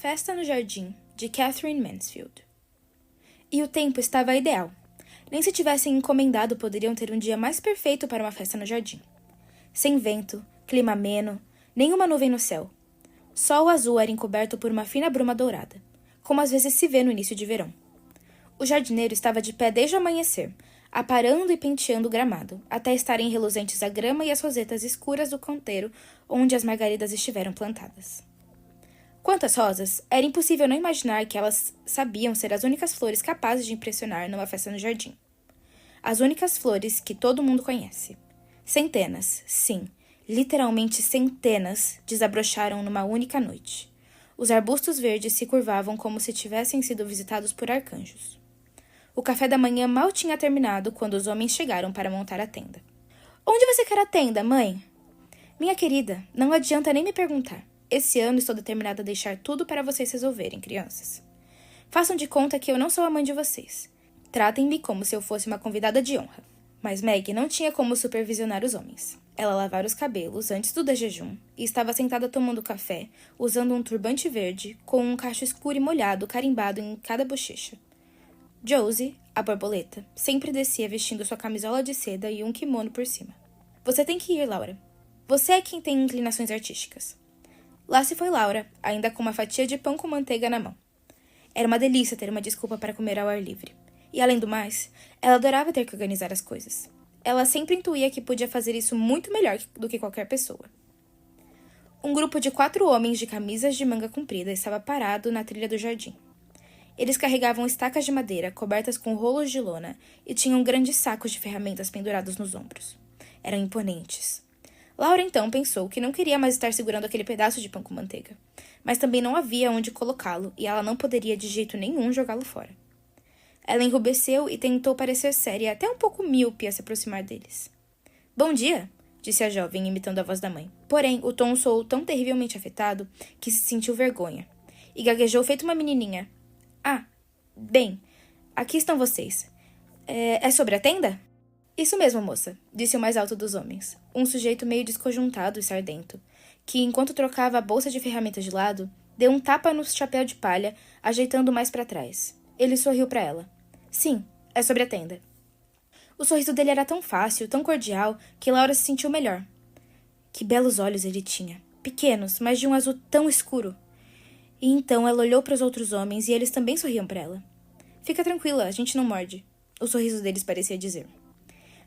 Festa no Jardim, de Catherine Mansfield. E o tempo estava ideal. Nem se tivessem encomendado poderiam ter um dia mais perfeito para uma festa no jardim. Sem vento, clima ameno, nenhuma nuvem no céu. Só o azul era encoberto por uma fina bruma dourada, como às vezes se vê no início de verão. O jardineiro estava de pé desde o amanhecer, aparando e penteando o gramado, até estarem reluzentes a grama e as rosetas escuras do canteiro onde as margaridas estiveram plantadas. Quanto às rosas, era impossível não imaginar que elas sabiam ser as únicas flores capazes de impressionar numa festa no jardim. As únicas flores que todo mundo conhece. Centenas, sim, literalmente centenas, desabrocharam numa única noite. Os arbustos verdes se curvavam como se tivessem sido visitados por arcanjos. O café da manhã mal tinha terminado quando os homens chegaram para montar a tenda. Onde você quer a tenda, mãe? Minha querida, não adianta nem me perguntar. Esse ano estou determinada a deixar tudo para vocês resolverem, crianças. Façam de conta que eu não sou a mãe de vocês. Tratem-me como se eu fosse uma convidada de honra. Mas Meg não tinha como supervisionar os homens. Ela lavara os cabelos antes do jejum e estava sentada tomando café, usando um turbante verde com um cacho escuro e molhado carimbado em cada bochecha. Josie, a borboleta, sempre descia vestindo sua camisola de seda e um kimono por cima. Você tem que ir, Laura. Você é quem tem inclinações artísticas. Lá se foi Laura, ainda com uma fatia de pão com manteiga na mão. Era uma delícia ter uma desculpa para comer ao ar livre. E, além do mais, ela adorava ter que organizar as coisas. Ela sempre intuía que podia fazer isso muito melhor do que qualquer pessoa. Um grupo de 4 homens de camisas de manga comprida estava parado na trilha do jardim. Eles carregavam estacas de madeira cobertas com rolos de lona e tinham grandes sacos de ferramentas pendurados nos ombros. Eram imponentes. Laura então pensou que não queria mais estar segurando aquele pedaço de pão com manteiga, mas também não havia onde colocá-lo e ela não poderia de jeito nenhum jogá-lo fora. Ela enrubesceu e tentou parecer séria, até um pouco míope a se aproximar deles. Bom dia, disse a jovem, imitando a voz da mãe. Porém, o tom soou tão terrivelmente afetado que se sentiu vergonha, e gaguejou feito uma menininha. Ah, bem, aqui estão vocês. É sobre a tenda? Isso mesmo, moça, disse o mais alto dos homens, um sujeito meio desconjuntado e sardento, que, enquanto trocava a bolsa de ferramentas de lado, deu um tapa no chapéu de palha, ajeitando mais para trás. Ele sorriu para ela. Sim, é sobre a tenda. O sorriso dele era tão fácil, tão cordial, que Laura se sentiu melhor. Que belos olhos ele tinha, pequenos, mas de um azul tão escuro. E então ela olhou para os outros homens e eles também sorriam para ela. Fica tranquila, a gente não morde. O sorriso deles parecia dizer.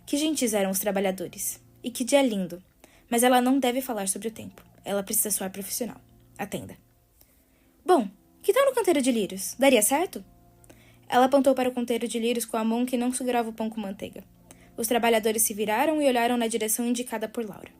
Que gentis eram os trabalhadores. E que dia lindo. Mas ela não deve falar sobre o tempo. Ela precisa soar profissional. Atenda. Bom, que tal no canteiro de lírios? Daria certo? Ela apontou para o canteiro de lírios com a mão que não segurava o pão com manteiga. Os trabalhadores se viraram e olharam na direção indicada por Laura.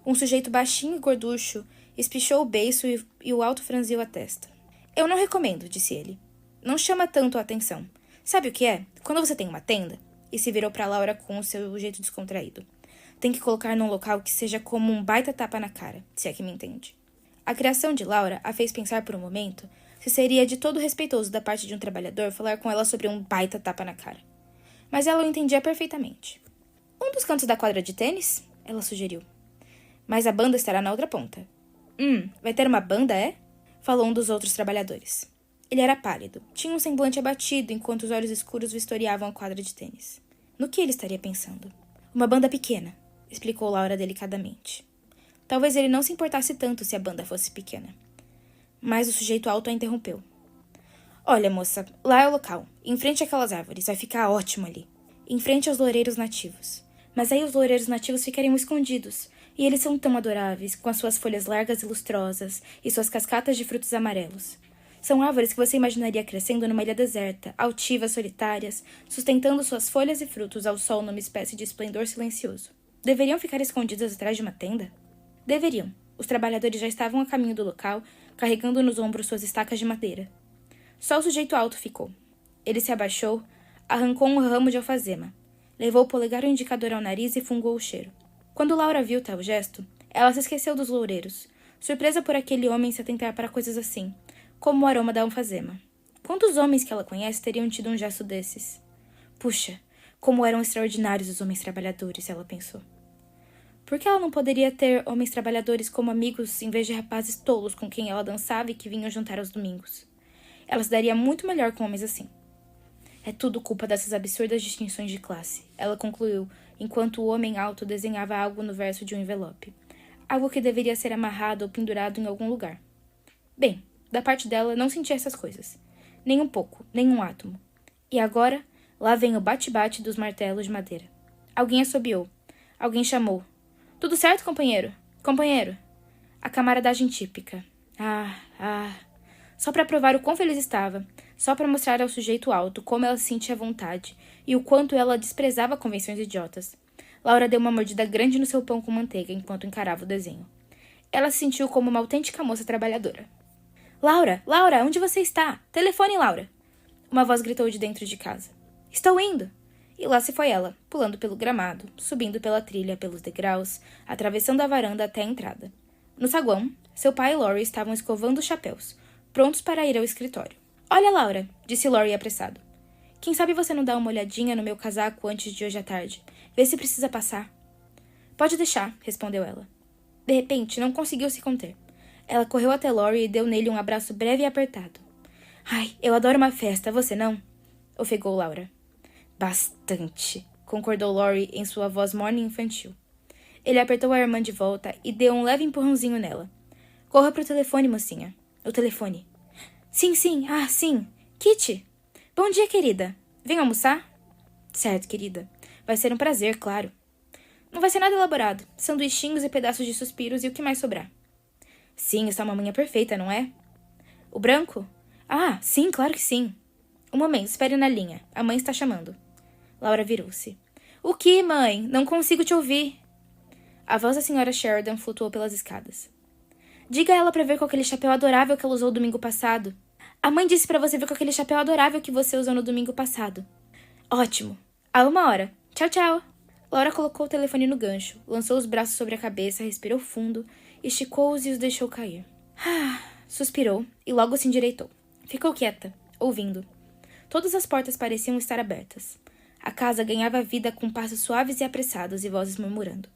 Um sujeito baixinho e gorducho espichou o beiço e o alto franziu a testa. Eu não recomendo, disse ele. Não chama tanto a atenção. Sabe o que é? Quando você tem uma tenda... E se virou para Laura com o seu jeito descontraído. Tem que colocar num local que seja como um baita tapa na cara, se é que me entende. A criação de Laura a fez pensar por um momento se seria de todo respeitoso da parte de um trabalhador falar com ela sobre um baita tapa na cara. Mas ela o entendia perfeitamente. Um dos cantos da quadra de tênis? Ela sugeriu. Mas a banda estará na outra ponta. Vai ter uma banda, é? Falou um dos outros trabalhadores. Ele era pálido, tinha um semblante abatido enquanto os olhos escuros vistoriavam a quadra de tênis. No que ele estaria pensando? Uma banda pequena, explicou Laura delicadamente. Talvez ele não se importasse tanto se a banda fosse pequena. Mas o sujeito alto a interrompeu. Olha, moça, lá é o local, em frente àquelas árvores, vai ficar ótimo ali. Em frente aos loureiros nativos. Mas aí os loureiros nativos ficariam escondidos, e eles são tão adoráveis, com as suas folhas largas e lustrosas, e suas cascatas de frutos amarelos. São árvores que você imaginaria crescendo numa ilha deserta, altivas, solitárias, sustentando suas folhas e frutos ao sol numa espécie de esplendor silencioso. Deveriam ficar escondidas atrás de uma tenda? Deveriam. Os trabalhadores já estavam a caminho do local, carregando nos ombros suas estacas de madeira. Só o sujeito alto ficou. Ele se abaixou, arrancou um ramo de alfazema, levou o polegar e o indicador ao nariz e fungou o cheiro. Quando Laura viu tal gesto, ela se esqueceu dos loureiros, surpresa por aquele homem se atentar para coisas assim, como o aroma da alfazema. Quantos homens que ela conhece teriam tido um gesto desses? Puxa, como eram extraordinários os homens trabalhadores, ela pensou. Por que ela não poderia ter homens trabalhadores como amigos em vez de rapazes tolos com quem ela dançava e que vinham jantar aos domingos? Ela se daria muito melhor com homens assim. É tudo culpa dessas absurdas distinções de classe, ela concluiu, enquanto o homem alto desenhava algo no verso de um envelope. Algo que deveria ser amarrado ou pendurado em algum lugar. Bem, da parte dela, não sentia essas coisas. Nem um pouco, nem um átomo. E agora, lá vem o bate-bate dos martelos de madeira. Alguém assobiou. Alguém chamou. Tudo certo, companheiro? Companheiro. A camaradagem típica. Só para provar o quão feliz estava. Só para mostrar ao sujeito alto como ela se sentia à vontade e o quanto ela desprezava convenções idiotas. Laura deu uma mordida grande no seu pão com manteiga enquanto encarava o desenho. Ela se sentiu como uma autêntica moça trabalhadora. Laura! Laura! Onde você está? Telefone, Laura! Uma voz gritou de dentro de casa. Estou indo! E lá se foi ela, pulando pelo gramado, subindo pela trilha, pelos degraus, atravessando a varanda até a entrada. No saguão, seu pai e Laurie estavam escovando os chapéus, prontos para ir ao escritório. Olha, Laura, disse Laurie apressado. Quem sabe você não dá uma olhadinha no meu casaco antes de hoje à tarde? Vê se precisa passar. Pode deixar, respondeu ela. De repente, não conseguiu se conter. Ela correu até Laurie e deu nele um abraço breve e apertado. Ai, eu adoro uma festa, você não? Ofegou Laura. Bastante, concordou Laurie em sua voz morna e infantil. Ele apertou a irmã de volta e deu um leve empurrãozinho nela. Corra pro telefone, mocinha. O telefone. Sim. Kitty. Bom dia, querida. Vem almoçar? Certo, querida. Vai ser um prazer, claro. Não vai ser nada elaborado. Sanduichinhos e pedaços de suspiros e o que mais sobrar. Sim, essa é uma manhã perfeita, não é? O branco? Ah, sim, claro que sim. Um momento, espere na linha. A mãe está chamando. Laura virou-se. O que, mãe? Não consigo te ouvir. A voz da senhora Sheridan flutuou pelas escadas. Diga a ela para ver com aquele chapéu adorável que ela usou domingo passado. A mãe disse para você ver com aquele chapéu adorável que você usou no domingo passado. Ótimo. Há 1 hora. Tchau, tchau. Laura colocou o telefone no gancho, lançou os braços sobre a cabeça, respirou fundo, esticou-os e os deixou cair. Suspirou e logo se endireitou. Ficou quieta, ouvindo. Todas as portas pareciam estar abertas. A casa ganhava vida com passos suaves e apressados e vozes murmurando.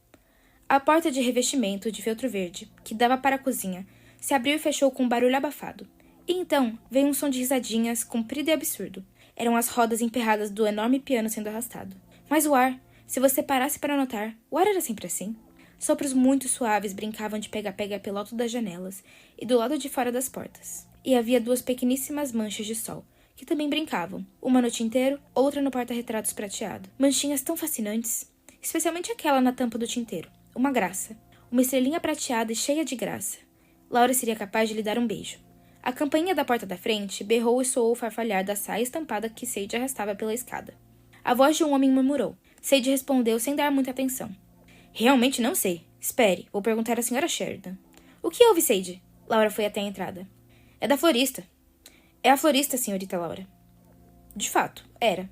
A porta de revestimento de feltro verde, que dava para a cozinha, se abriu e fechou com um barulho abafado. E então veio um som de risadinhas, comprido e absurdo. Eram as rodas emperradas do enorme piano sendo arrastado. Mas o ar, se você parasse para notar, o ar era sempre assim. Sopros muito suaves brincavam de pega-pega pelo alto das janelas e do lado de fora das portas. E havia 2 pequeníssimas manchas de sol, que também brincavam, uma no tinteiro, outra no porta-retratos prateado. Manchinhas tão fascinantes, especialmente aquela na tampa do tinteiro. Uma graça. Uma estrelinha prateada e cheia de graça. Laura seria capaz de lhe dar um beijo. A campainha da porta da frente berrou e soou o farfalhar da saia estampada que Sadie arrastava pela escada. A voz de um homem murmurou. Sadie respondeu sem dar muita atenção. Realmente não sei. Espere, vou perguntar à senhora Sheridan. O que houve, Sadie? Laura foi até a entrada. É da florista. É a florista, senhorita Laura. De fato, era.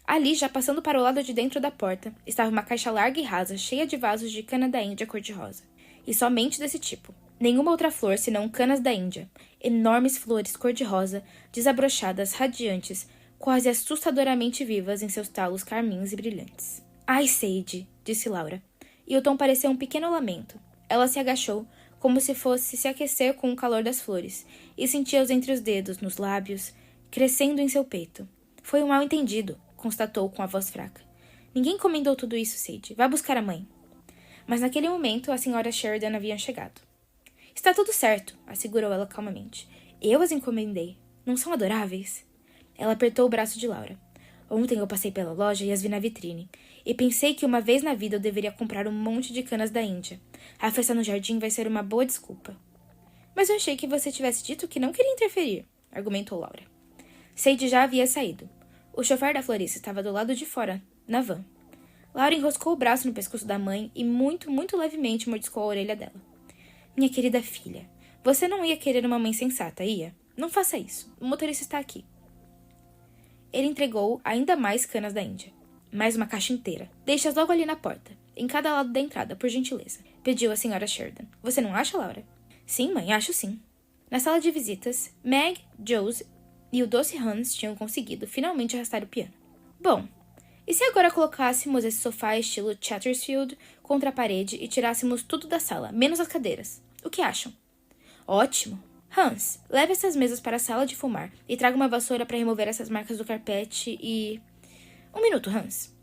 Ali, já passando para o lado de dentro da porta, estava uma caixa larga e rasa, cheia de vasos de cana da Índia cor-de-rosa. E somente desse tipo. Nenhuma outra flor senão canas da Índia. Enormes flores cor-de-rosa, desabrochadas, radiantes, quase assustadoramente vivas em seus talos carmins e brilhantes. Ai, Sadie, disse Laura. E o tom pareceu um pequeno lamento. Ela se agachou, como se fosse se aquecer com o calor das flores, e sentia-os entre os dedos, nos lábios, crescendo em seu peito. Foi um mal-entendido, constatou com a voz fraca. Ninguém encomendou tudo isso, Sadie. Vá buscar a mãe. Mas naquele momento a senhora Sheridan havia chegado. Está tudo certo, assegurou ela calmamente. Eu as encomendei. Não são adoráveis? Ela apertou o braço de Laura. Ontem eu passei pela loja e as vi na vitrine, e pensei que uma vez na vida eu deveria comprar um monte de canas da Índia. A festa no jardim vai ser uma boa desculpa. Mas eu achei que você tivesse dito que não queria interferir, argumentou Laura. Sadie já havia saído. O chofer da florista estava do lado de fora, na van. Laura enroscou o braço no pescoço da mãe e muito, muito levemente mordiscou a orelha dela. Minha querida filha, você não ia querer uma mãe sensata, ia? Não faça isso. O motorista está aqui. Ele entregou ainda mais canas da Índia. Mais uma caixa inteira. Deixe-as logo ali na porta, em cada lado da entrada, por gentileza. Pediu a senhora Sheridan. Você não acha, Laura? Sim, mãe, acho sim. Na sala de visitas, Meg, Jules e o doce Hans tinham conseguido finalmente arrastar o piano. Bom, E se agora colocássemos esse sofá estilo Chattersfield contra a parede e tirássemos tudo da sala, menos as cadeiras? O que acham? Ótimo! Hans, leve essas mesas para a sala de fumar e traga uma vassoura para remover essas marcas do carpete e... Um minuto, Hans.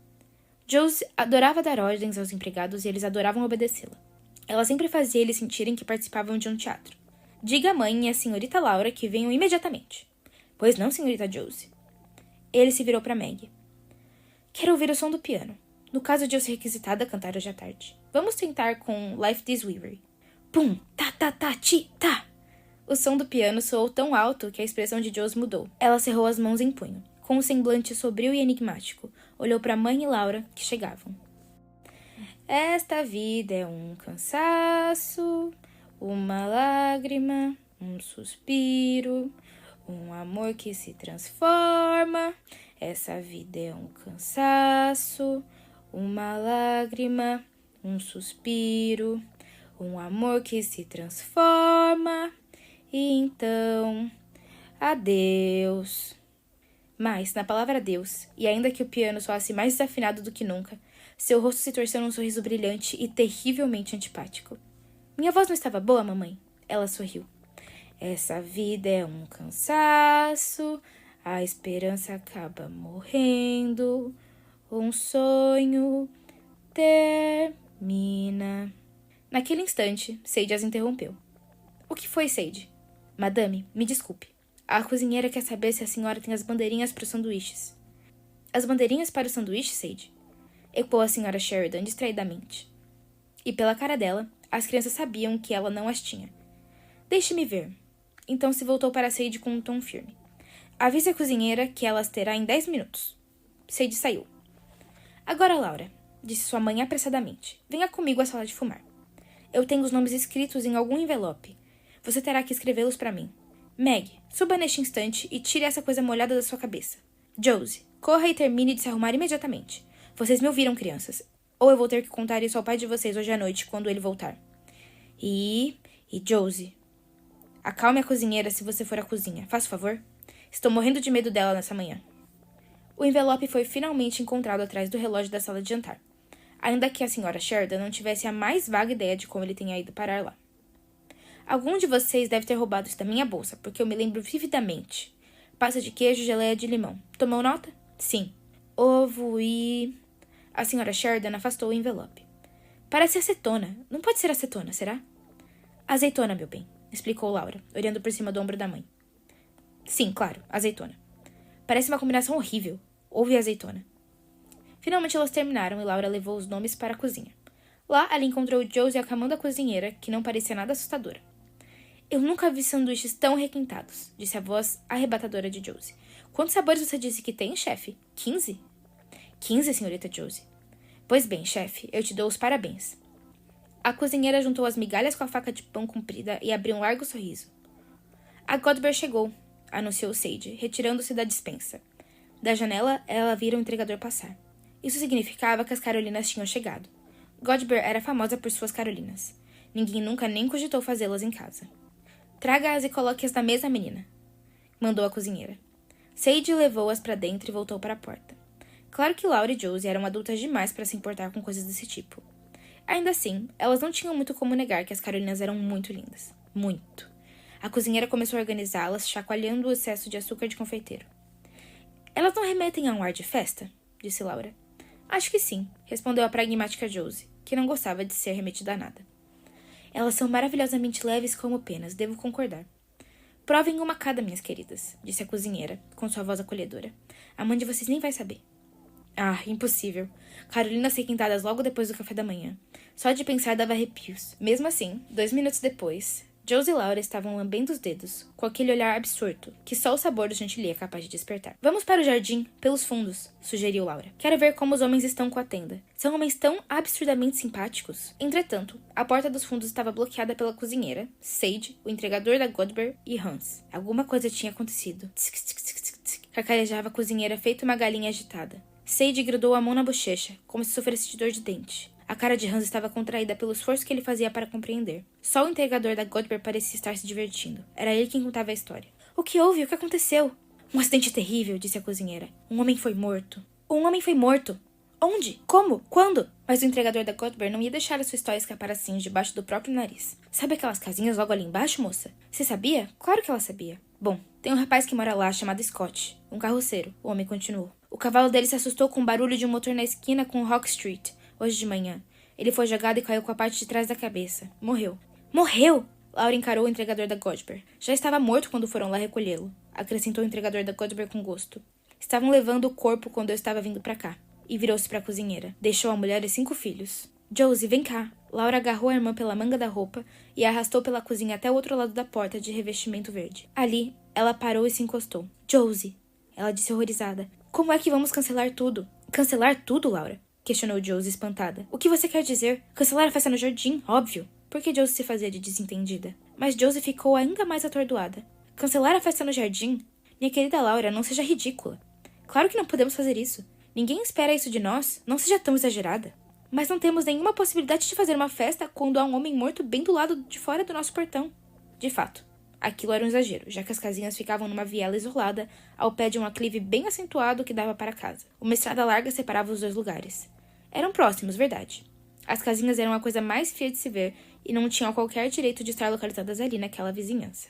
Josie adorava dar ordens aos empregados e eles adoravam obedecê-la. Ela sempre fazia eles sentirem que participavam de um teatro. Diga à mãe e à senhorita Laura que venham imediatamente. Pois não, senhorita Josie. Ele se virou para Maggie. Quero ouvir o som do piano. No caso de eu ser requisitada a cantar hoje à tarde. Vamos tentar com Life This Weary. Pum, tá, tá, tá, ti, tá. O som do piano soou tão alto que a expressão de Josie mudou. Ela cerrou as mãos em punho. Com um semblante sombrio e enigmático, olhou para a mãe e Laura, que chegavam. Esta vida é um cansaço, uma lágrima, um suspiro, um amor que se transforma. Essa vida é um cansaço, uma lágrima, um suspiro, um amor que se transforma. E então, adeus. Mas, na palavra adeus, e ainda que o piano soasse mais desafinado do que nunca, seu rosto se torceu num sorriso brilhante e terrivelmente antipático. Minha voz não estava boa, mamãe? Ela sorriu. Essa vida é um cansaço, a esperança acaba morrendo, um sonho termina. Naquele instante, Sade as interrompeu. O que foi, Sade? Madame, me desculpe. A cozinheira quer saber se a senhora tem as bandeirinhas para os sanduíches. As bandeirinhas para o sanduíche, Sade? Ecoou a senhora Sheridan distraidamente. E pela cara dela, as crianças sabiam que ela não as tinha. Deixe-me ver. Então se voltou para Sade com um tom firme. Avise a cozinheira que ela as terá em 10 minutos. Sade saiu. Agora, Laura, disse sua mãe apressadamente, venha comigo à sala de fumar. Eu tenho os nomes escritos em algum envelope. Você terá que escrevê-los para mim. Meg, suba neste instante e tire essa coisa molhada da sua cabeça. Josie, corra e termine de se arrumar imediatamente. Vocês me ouviram, crianças. Ou eu vou ter que contar isso ao pai de vocês hoje à noite, quando ele voltar. E Josie, acalme a cozinheira se você for à cozinha. Faça favor. Estou morrendo de medo dela nessa manhã. O envelope foi finalmente encontrado atrás do relógio da sala de jantar, ainda que a senhora Sheridan não tivesse a mais vaga ideia de como ele tenha ido parar lá. Algum de vocês deve ter roubado isso da minha bolsa, porque eu me lembro vividamente. Pasta de queijo, geleia de limão. Tomou nota? Sim. Ovo e... A senhora Sheridan afastou o envelope. Parece acetona. Não pode ser acetona, será? Azeitona, meu bem, explicou Laura, olhando por cima do ombro da mãe. Sim, claro, azeitona. Parece uma combinação horrível. Ovo e azeitona. Finalmente elas terminaram e Laura levou os nomes para a cozinha. Lá, ela encontrou Josie acalmando a cozinheira, que não parecia nada assustadora. Eu nunca vi sanduíches tão requintados, disse a voz arrebatadora de Josie. Quantos sabores você disse que tem, chefe? 15? 15, senhorita Josie. Pois bem, chefe, eu te dou os parabéns. A cozinheira juntou as migalhas com a faca de pão comprida e abriu um largo sorriso. A Godber chegou, anunciou Sade, retirando-se da despensa. Da janela, ela vira o entregador passar. Isso significava que as Carolinas tinham chegado. Godber era famosa por suas Carolinas. Ninguém nunca nem cogitou fazê-las em casa. Traga-as e coloque-as na mesa, menina, mandou a cozinheira. Sade levou-as para dentro e voltou para a porta. Claro que Laura e Josie eram adultas demais para se importar com coisas desse tipo. Ainda assim, elas não tinham muito como negar que as Carolinas eram muito lindas. Muito. A cozinheira começou a organizá-las, chacoalhando o excesso de açúcar de confeiteiro. Elas não remetem a um ar de festa? Disse Laura. Acho que sim, respondeu a pragmática Josie, que não gostava de ser remetida a nada. Elas são maravilhosamente leves como penas, devo concordar. Provem uma cada, minhas queridas, disse a cozinheira, com sua voz acolhedora. A mãe de vocês nem vai saber. Ah, impossível. Carolinas requintadas logo depois do café da manhã. Só de pensar dava arrepios. Mesmo assim, 2 minutos depois, Josie e Laura estavam lambendo os dedos, com aquele olhar absorto, que só o sabor do chantilly é capaz de despertar. Vamos para o jardim, pelos fundos, sugeriu Laura. Quero ver como os homens estão com a tenda. São homens tão absurdamente simpáticos. Entretanto, a porta dos fundos estava bloqueada pela cozinheira, Sade, o entregador da Godber e Hans. Alguma coisa tinha acontecido. Cacarejava a cozinheira feito uma galinha agitada. Sade grudou a mão na bochecha, como se sofresse de dor de dente. A cara de Hans estava contraída pelo esforço que ele fazia para compreender. Só o entregador da Godber parecia estar se divertindo. Era ele quem contava a história. O que houve? O que aconteceu? Um acidente terrível, disse a cozinheira. Um homem foi morto. Um homem foi morto. Onde? Como? Quando? Mas o entregador da Godber não ia deixar a sua história escapar assim, debaixo do próprio nariz. Sabe aquelas casinhas logo ali embaixo, moça? Você sabia? Claro que ela sabia. Bom, tem um rapaz que mora lá chamado Scott, um carroceiro, o homem continuou. O cavalo dele se assustou com o barulho de um motor na esquina com Rock Street, hoje de manhã. Ele foi jogado e caiu com a parte de trás da cabeça. Morreu. Morreu! Laura encarou o entregador da Godber. Já estava morto quando foram lá recolhê-lo, acrescentou o entregador da Godber com gosto. Estavam levando o corpo quando eu estava vindo pra cá. E virou-se para a cozinheira. Deixou a mulher e 5 filhos. Josie, vem cá. Laura agarrou a irmã pela manga da roupa e a arrastou pela cozinha até o outro lado da porta de revestimento verde. Ali, ela parou e se encostou. Josie, ela disse horrorizada. Como é que vamos cancelar tudo? Cancelar tudo, Laura? Questionou Josie espantada. O que você quer dizer? Cancelar a festa no jardim, óbvio. Por que Josie se fazia de desentendida? Mas Josie ficou ainda mais atordoada. Cancelar a festa no jardim? Minha querida Laura, não seja ridícula. Claro que não podemos fazer isso. Ninguém espera isso de nós, não seja tão exagerada. Mas não temos nenhuma possibilidade de fazer uma festa quando há um homem morto bem do lado de fora do nosso portão. De fato, aquilo era um exagero, já que as casinhas ficavam numa viela isolada, ao pé de um aclive bem acentuado que dava para casa. Uma estrada larga separava os dois lugares. Eram próximos, verdade. As casinhas eram a coisa mais feia de se ver e não tinham qualquer direito de estar localizadas ali naquela vizinhança.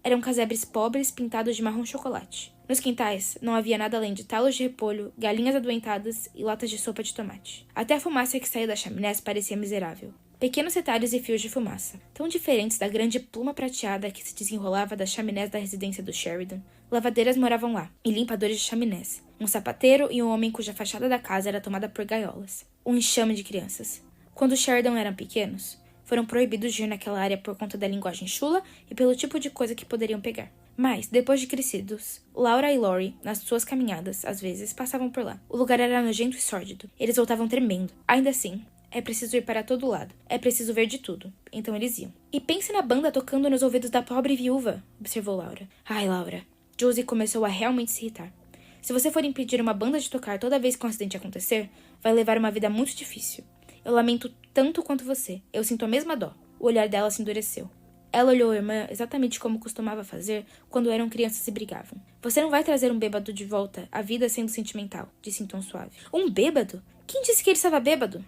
Eram casebres pobres pintados de marrom chocolate. Nos quintais, não havia nada além de talos de repolho, galinhas adoentadas e latas de sopa de tomate. Até a fumaça que saía das chaminés parecia miserável. Pequenos retalhos e fios de fumaça, tão diferentes da grande pluma prateada que se desenrolava das chaminés da residência do Sheridan. Lavadeiras moravam lá, e limpadores de chaminés. Um sapateiro e um homem cuja fachada da casa era tomada por gaiolas. Um enxame de crianças. Quando os Sheridan eram pequenos, foram proibidos de ir naquela área por conta da linguagem chula e pelo tipo de coisa que poderiam pegar. Mas, depois de crescidos, Laura e Lori, nas suas caminhadas, às vezes, passavam por lá. O lugar era nojento e sórdido. Eles voltavam tremendo. Ainda assim, é preciso ir para todo lado. É preciso ver de tudo. Então eles iam. E pense na banda tocando nos ouvidos da pobre viúva, observou Laura. Ai, Laura. Josie começou a realmente se irritar. Se você for impedir uma banda de tocar toda vez que um acidente acontecer, vai levar uma vida muito difícil. Eu lamento tanto quanto você. Eu sinto a mesma dó. O olhar dela se endureceu. Ela olhou a irmã exatamente como costumava fazer quando eram crianças e brigavam. Você não vai trazer um bêbado de volta à vida sendo sentimental, disse em tom suave. Um bêbado? Quem disse que ele estava bêbado?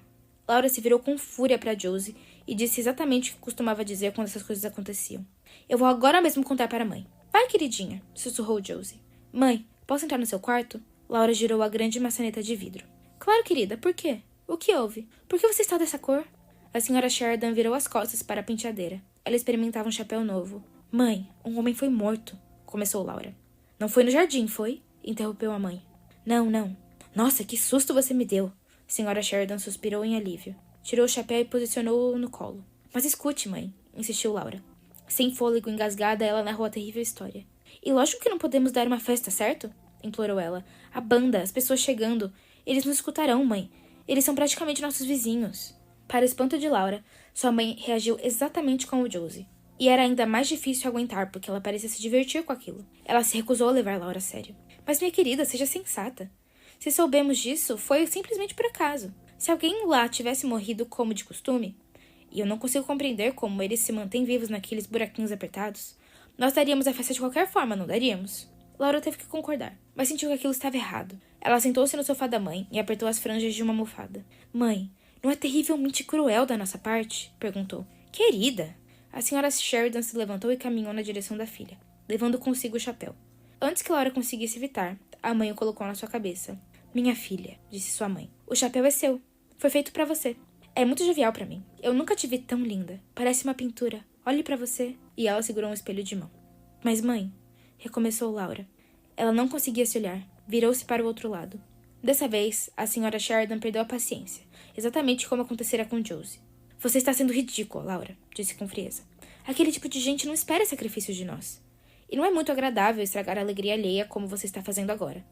Laura se virou com fúria para Josie e disse exatamente o que costumava dizer quando essas coisas aconteciam. Eu vou agora mesmo contar para a mãe. Vai, queridinha, sussurrou Josie. Mãe, posso entrar no seu quarto? Laura girou a grande maçaneta de vidro. Claro, querida, por quê? O que houve? Por que você está dessa cor? A senhora Sheridan virou as costas para a penteadeira. Ela experimentava um chapéu novo. Mãe, um homem foi morto, começou Laura. Não foi no jardim, foi? Interrompeu a mãe. Não. Nossa, que susto você me deu. A senhora Sheridan suspirou em alívio. Tirou o chapéu e posicionou-o no colo. Mas escute, mãe, insistiu Laura. Sem fôlego, engasgada, ela narrou a terrível história. E lógico que não podemos dar uma festa, certo? Implorou ela. A banda, as pessoas chegando. Eles nos escutarão, mãe. Eles são praticamente nossos vizinhos. Para o espanto de Laura, sua mãe reagiu exatamente como Josie. E era ainda mais difícil aguentar, porque ela parecia se divertir com aquilo. Ela se recusou a levar Laura a sério. Mas, minha querida, seja sensata. Se soubemos disso, foi simplesmente por acaso. Se alguém lá tivesse morrido como de costume, e eu não consigo compreender como eles se mantêm vivos naqueles buraquinhos apertados, nós daríamos a festa de qualquer forma, não daríamos? Laura teve que concordar, mas sentiu que aquilo estava errado. Ela sentou-se no sofá da mãe e apertou as franjas de uma almofada. Mãe, não é terrivelmente cruel da nossa parte? Perguntou. Querida! A senhora Sheridan se levantou e caminhou na direção da filha, levando consigo o chapéu. Antes que Laura conseguisse evitar, a mãe o colocou na sua cabeça. Minha filha, disse sua mãe, o chapéu é seu. Foi feito para você. É muito jovial para mim. Eu nunca te vi tão linda. Parece uma pintura. Olhe para você. E ela segurou um espelho de mão. Mas mãe, recomeçou Laura. Ela não conseguia se olhar. Virou-se para o outro lado. Dessa vez, a senhora Sheridan perdeu a paciência, exatamente como acontecera com Josie. Você está sendo ridícula, Laura, disse com frieza. Aquele tipo de gente não espera sacrifícios de nós. E não é muito agradável estragar a alegria alheia como você está fazendo agora.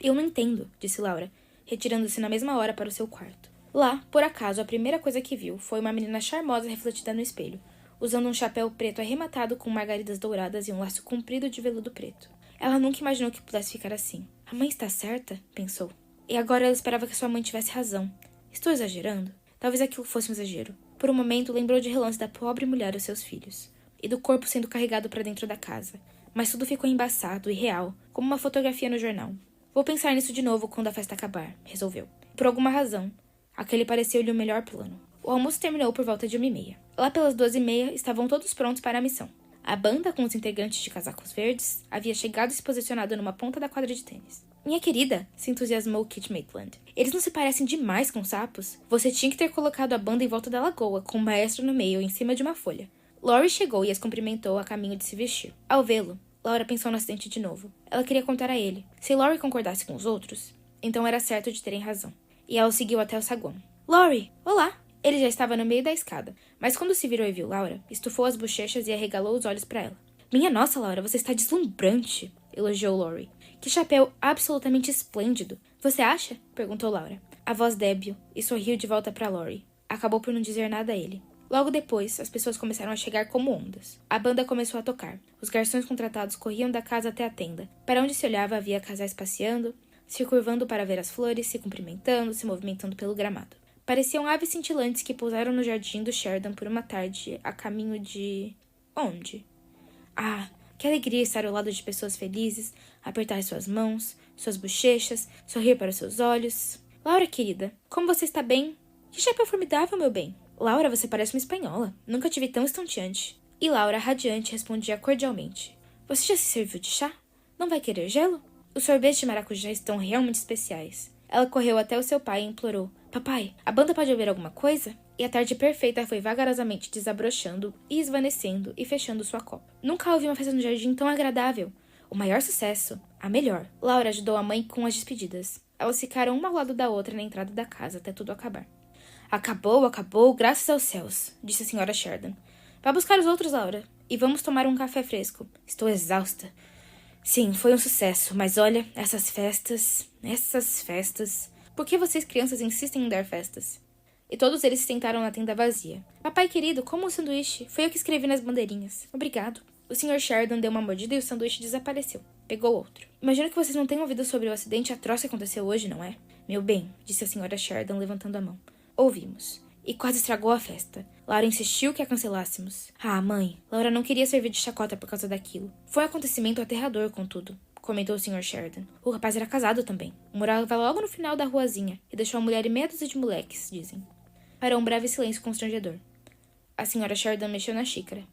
Eu não entendo, disse Laura, retirando-se na mesma hora para o seu quarto. Lá, por acaso, a primeira coisa que viu foi uma menina charmosa refletida no espelho, usando um chapéu preto arrematado com margaridas douradas e um laço comprido de veludo preto. Ela nunca imaginou que pudesse ficar assim. A mãe está certa? Pensou. E agora ela esperava que sua mãe tivesse razão. Estou exagerando? Talvez aquilo fosse um exagero. Por um momento, lembrou de relance da pobre mulher e seus filhos, e do corpo sendo carregado para dentro da casa. Mas tudo ficou embaçado e real, como uma fotografia no jornal. Vou pensar nisso de novo quando a festa acabar, resolveu. Por alguma razão, aquele pareceu-lhe o melhor plano. O almoço terminou por volta de 1h30. Lá pelas 2h30, estavam todos prontos para a missão. A banda, com os integrantes de casacos verdes, havia chegado e se posicionado numa ponta da quadra de tênis. Minha querida, se entusiasmou Kit Maitland. Eles não se parecem demais com sapos? Você tinha que ter colocado a banda em volta da lagoa, com o maestro no meio, em cima de uma folha. Laurie chegou e as cumprimentou a caminho de se vestir. Ao vê-lo, Laura pensou no acidente de novo. Ela queria contar a ele. Se Laurie concordasse com os outros, então era certo de terem razão. E ela o seguiu até o saguão. Laurie, olá! Ele já estava no meio da escada, mas quando se virou e viu Laura, estufou as bochechas e arregalou os olhos para ela. Minha nossa, Laura, você está deslumbrante! Elogiou Laurie. Que chapéu absolutamente esplêndido! Você acha? Perguntou Laura. A voz débil, e sorriu de volta para Laurie. Acabou por não dizer nada a ele. Logo depois, as pessoas começaram a chegar como ondas. A banda começou a tocar. Os garçons contratados corriam da casa até a tenda. Para onde se olhava havia casais passeando, se curvando para ver as flores, se cumprimentando, se movimentando pelo gramado. Pareciam aves cintilantes que pousaram no jardim do Sheridan por uma tarde, a caminho de... onde? Ah, que alegria estar ao lado de pessoas felizes, apertar suas mãos, suas bochechas, sorrir para os seus olhos. Laura, querida, como você está bem? Que chapéu formidável, meu bem! Laura, você parece uma espanhola. Nunca te vi tão estonteante. E Laura, radiante, respondia cordialmente. Você já se serviu de chá? Não vai querer gelo? Os sorvetes de maracujá estão realmente especiais. Ela correu até o seu pai e implorou. Papai, a banda pode ouvir alguma coisa? E a tarde perfeita foi vagarosamente desabrochando e esvanecendo e fechando sua copa. Nunca houve uma festa no jardim tão agradável. O maior sucesso. A melhor. Laura ajudou a mãe com as despedidas. Elas ficaram uma ao lado da outra na entrada da casa até tudo acabar. Acabou, graças aos céus, disse a senhora Sheridan. Vá buscar os outros, Laura, e vamos tomar um café fresco. Estou exausta. Sim, foi um sucesso, mas olha, essas festas... Por que vocês crianças insistem em dar festas? E todos eles se sentaram na tenda vazia. Papai querido, como um sanduíche? Foi eu que escrevi nas bandeirinhas. Obrigado. O Sr. Sheridan deu uma mordida e o sanduíche desapareceu. Pegou outro. Imagino que vocês não tenham ouvido sobre o acidente atroz que aconteceu hoje, não é? Meu bem, disse a senhora Sheridan levantando a mão. Ouvimos. E quase estragou a festa. Laura insistiu que a cancelássemos. Ah, mãe, Laura não queria servir de chacota por causa daquilo. Foi um acontecimento aterrador, contudo, comentou o Sr. Sheridan. O rapaz era casado também. Morava logo no final da ruazinha e deixou a mulher e meia dúzia de moleques, dizem. Parou um breve silêncio constrangedor. A Sra. Sheridan mexeu na xícara.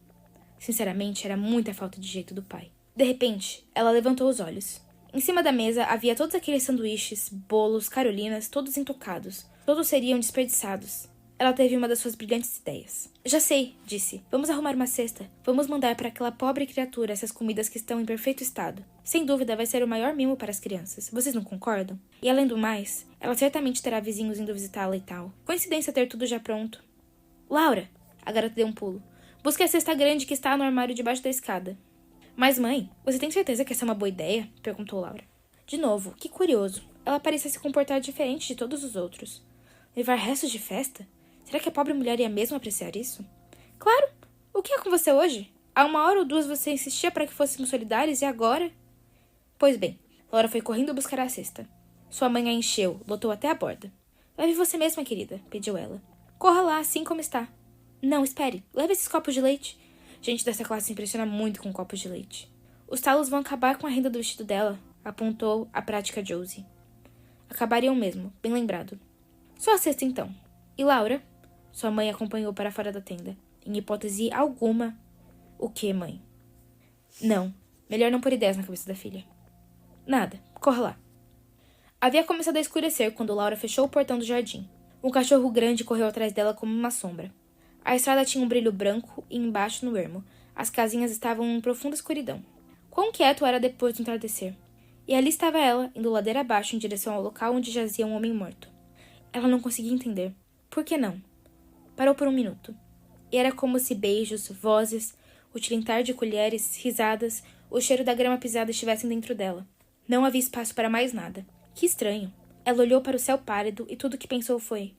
Sinceramente, era muita falta de jeito do pai. De repente, ela levantou os olhos. Em cima da mesa havia todos aqueles sanduíches, bolos, carolinas, todos intocados. Todos seriam desperdiçados. Ela teve uma das suas brilhantes ideias. Já sei, disse. Vamos arrumar uma cesta. Vamos mandar para aquela pobre criatura essas comidas que estão em perfeito estado. Sem dúvida vai ser o maior mimo para as crianças. Vocês não concordam? E além do mais, ela certamente terá vizinhos indo visitá-la e tal. Coincidência ter tudo já pronto. Laura! A garota deu um pulo. Busque a cesta grande que está no armário debaixo da escada. Mas, mãe, você tem certeza que essa é uma boa ideia? Perguntou Laura. De novo, que curioso. Ela parecia se comportar diferente de todos os outros. Levar restos de festa? Será que a pobre mulher ia mesmo apreciar isso? Claro! O que é com você hoje? Há 1 hora ou 2 você insistia para que fôssemos solidários e agora? Pois bem, Laura foi correndo buscar a cesta. Sua mãe a encheu, lotou até a borda. Leve você mesma, querida, pediu ela. Corra lá, assim como está. Não, espere, leve esses copos de leite. Gente dessa classe se impressiona muito com copos de leite. Os talos vão acabar com a renda do vestido dela, apontou a prática Josie. Acabariam mesmo, bem lembrado. Só a cesta, então. E Laura? Sua mãe acompanhou para fora da tenda. Em hipótese alguma... O que, mãe? Não. Melhor não pôr ideias na cabeça da filha. Nada. Corra lá. Havia começado a escurecer quando Laura fechou o portão do jardim. Um cachorro grande correu atrás dela como uma sombra. A estrada tinha um brilho branco e embaixo no ermo. As casinhas estavam em profunda escuridão. Quão quieto era depois do entardecer. E ali estava ela, indo ladeira abaixo em direção ao local onde jazia um homem morto. Ela não conseguia entender. Por que não? Parou por 1 minuto. E era como se beijos, vozes, o tilintar de colheres, risadas, o cheiro da grama pisada estivessem dentro dela. Não havia espaço para mais nada. Que estranho. Ela olhou para o céu pálido e tudo o que pensou foi...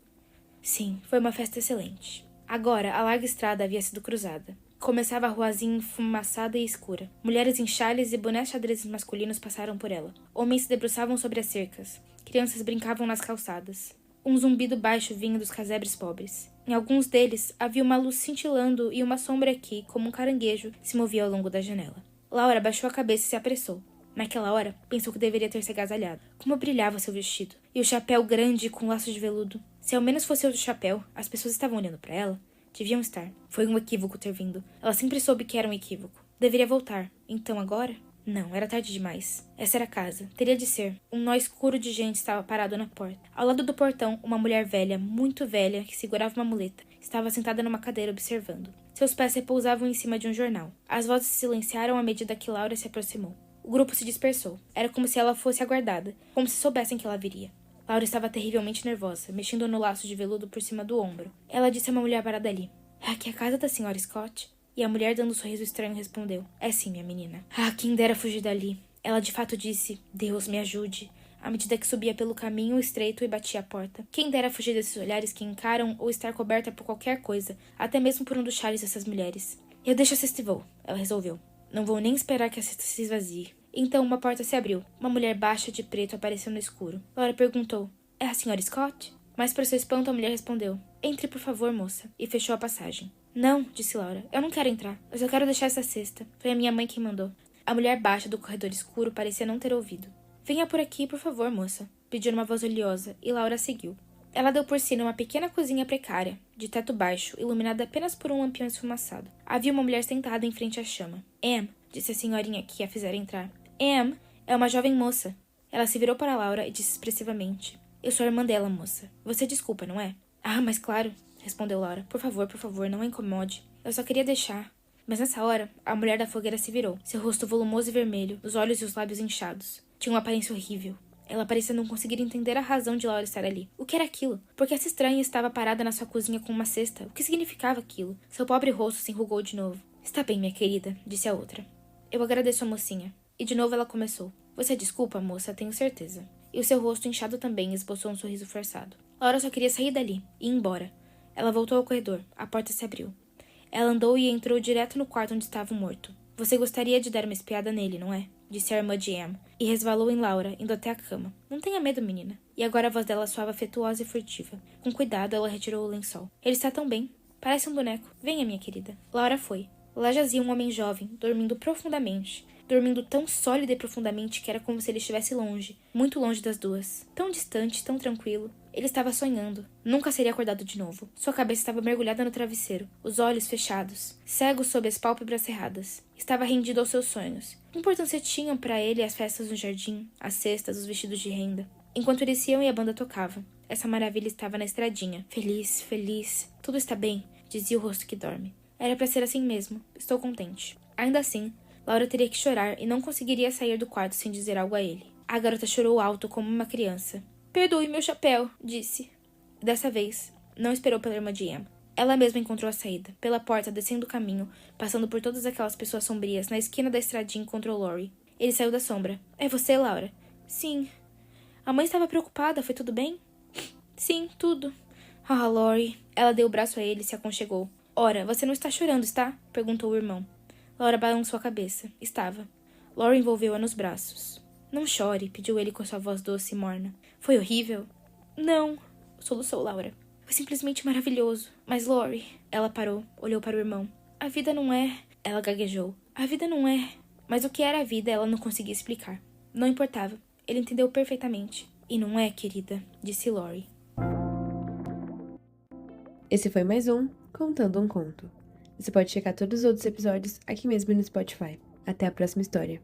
Sim, foi uma festa excelente. Agora, a larga estrada havia sido cruzada. Começava a ruazinha enfumaçada e escura. Mulheres em chales e bonés xadrezes masculinos passaram por ela. Homens se debruçavam sobre as cercas. Crianças brincavam nas calçadas. Um zumbido baixo vinha dos casebres pobres. Em alguns deles, havia uma luz cintilando e uma sombra que, como um caranguejo, se movia ao longo da janela. Laura baixou a cabeça e se apressou. Naquela hora, pensou que deveria ter se agasalhado. Como brilhava seu vestido. E o chapéu grande com laços de veludo. Se ao menos fosse outro chapéu, as pessoas estavam olhando para ela. Deviam estar. Foi um equívoco ter vindo. Ela sempre soube que era um equívoco. Deveria voltar. Então agora? Não, era tarde demais. Essa era a casa. Teria de ser. Um nó escuro de gente estava parado na porta. Ao lado do portão, uma mulher velha, muito velha, que segurava uma muleta, estava sentada numa cadeira observando. Seus pés repousavam em cima de um jornal. As vozes se silenciaram à medida que Laura se aproximou. O grupo se dispersou. Era como se ela fosse aguardada, como se soubessem que ela viria. Laura estava terrivelmente nervosa, mexendo no laço de veludo por cima do ombro. Ela disse a uma mulher parada ali: "Aqui é a casa da senhora Scott?" E a mulher, dando um sorriso estranho, respondeu: "É sim, minha menina." Quem dera fugir dali. Ela de fato disse: "Deus me ajude." À medida que subia pelo caminho estreito e batia a porta. Quem dera fugir desses olhares que encaram ou estar coberta por qualquer coisa, até mesmo por um dos chales dessas mulheres. "Eu deixo a cesta e vou", ela resolveu. "Não vou nem esperar que a cesta se esvazie." Então uma porta se abriu. Uma mulher baixa de preto apareceu no escuro. Laura perguntou: "É a senhora Scott?" Mas para seu espanto a mulher respondeu: "Entre, por favor, moça." E fechou a passagem. "Não", disse Laura. "Eu não quero entrar. Eu só quero deixar essa cesta. Foi a minha mãe quem mandou." A mulher baixa do corredor escuro parecia não ter ouvido. "Venha por aqui, por favor, moça", pediu numa voz oleosa, e Laura seguiu. Ela deu por si numa pequena cozinha precária, de teto baixo, iluminada apenas por um lampião esfumaçado. Havia uma mulher sentada em frente à chama. "Em", disse a senhorinha que a fizera entrar. "Em é uma jovem moça." Ela se virou para Laura e disse expressivamente: "Eu sou a irmã dela, moça. Você desculpa, não é?" Mas claro", respondeu Laura. Por favor, não a incomode. Eu só queria deixar." Mas nessa hora, a mulher da fogueira se virou, seu rosto volumoso e vermelho, os olhos e os lábios inchados. Tinha uma aparência horrível. Ela parecia não conseguir entender a razão de Laura estar ali. O que era aquilo? Por que essa estranha estava parada na sua cozinha com uma cesta? O que significava aquilo? Seu pobre rosto se enrugou de novo. "Está bem, minha querida", disse a outra. "Eu agradeço a mocinha." E de novo ela começou: "Você desculpa, moça, tenho certeza." E o seu rosto inchado também esboçou um sorriso forçado. Laura só queria sair dali e ir embora. Ela voltou ao corredor. A porta se abriu. Ela andou e entrou direto no quarto onde estava o morto. "Você gostaria de dar uma espiada nele, não é?" disse a irmã de Em, e resvalou em Laura, indo até a cama. "Não tenha medo, menina." E agora a voz dela soava afetuosa e furtiva. Com cuidado, ela retirou o lençol. "Ele está tão bem. Parece um boneco. Venha, minha querida." Laura foi. Lá jazia um homem jovem, dormindo profundamente. Dormindo tão sólida e profundamente que era como se ele estivesse longe, muito longe das duas. Tão distante, tão tranquilo. Ele estava sonhando. Nunca seria acordado de novo. Sua cabeça estava mergulhada no travesseiro, os olhos fechados, cego sob as pálpebras cerradas. Estava rendido aos seus sonhos. Que importância tinham para ele as festas no jardim, as cestas, os vestidos de renda? Enquanto eles iam e a banda tocava, essa maravilha estava na estradinha. Feliz, feliz. "Tudo está bem", dizia o rosto que dorme. Era para ser assim mesmo. Estou contente. Ainda assim, Laura teria que chorar e não conseguiria sair do quarto sem dizer algo a ele. A garota chorou alto como uma criança. "Perdoe meu chapéu", disse. Dessa vez, não esperou pela irmã de Em. Ela mesma encontrou a saída, pela porta, descendo o caminho, passando por todas aquelas pessoas sombrias. Na esquina da estradinha encontrou Laurie. Ele saiu da sombra. "É você, Laura?" "Sim." "A mãe estava preocupada, foi tudo bem?" "Sim, tudo." Laurie." Ela deu o braço a ele e se aconchegou. "Ora, você não está chorando, está?" perguntou o irmão. Laura balançou a cabeça. Estava. Laurie envolveu-a nos braços. "Não chore", pediu ele com sua voz doce e morna. "Foi horrível?" "Não", soluçou Laura. "Foi simplesmente maravilhoso." "Mas, Laurie..." Ela parou, olhou para o irmão. "A vida não é..." Ela gaguejou. "A vida não é..." Mas o que era a vida ela não conseguia explicar. Não importava. Ele entendeu perfeitamente. "E não é, querida", disse Laurie. Esse foi mais um Contando um Conto. Você pode checar todos os outros episódios aqui mesmo no Spotify. Até a próxima história.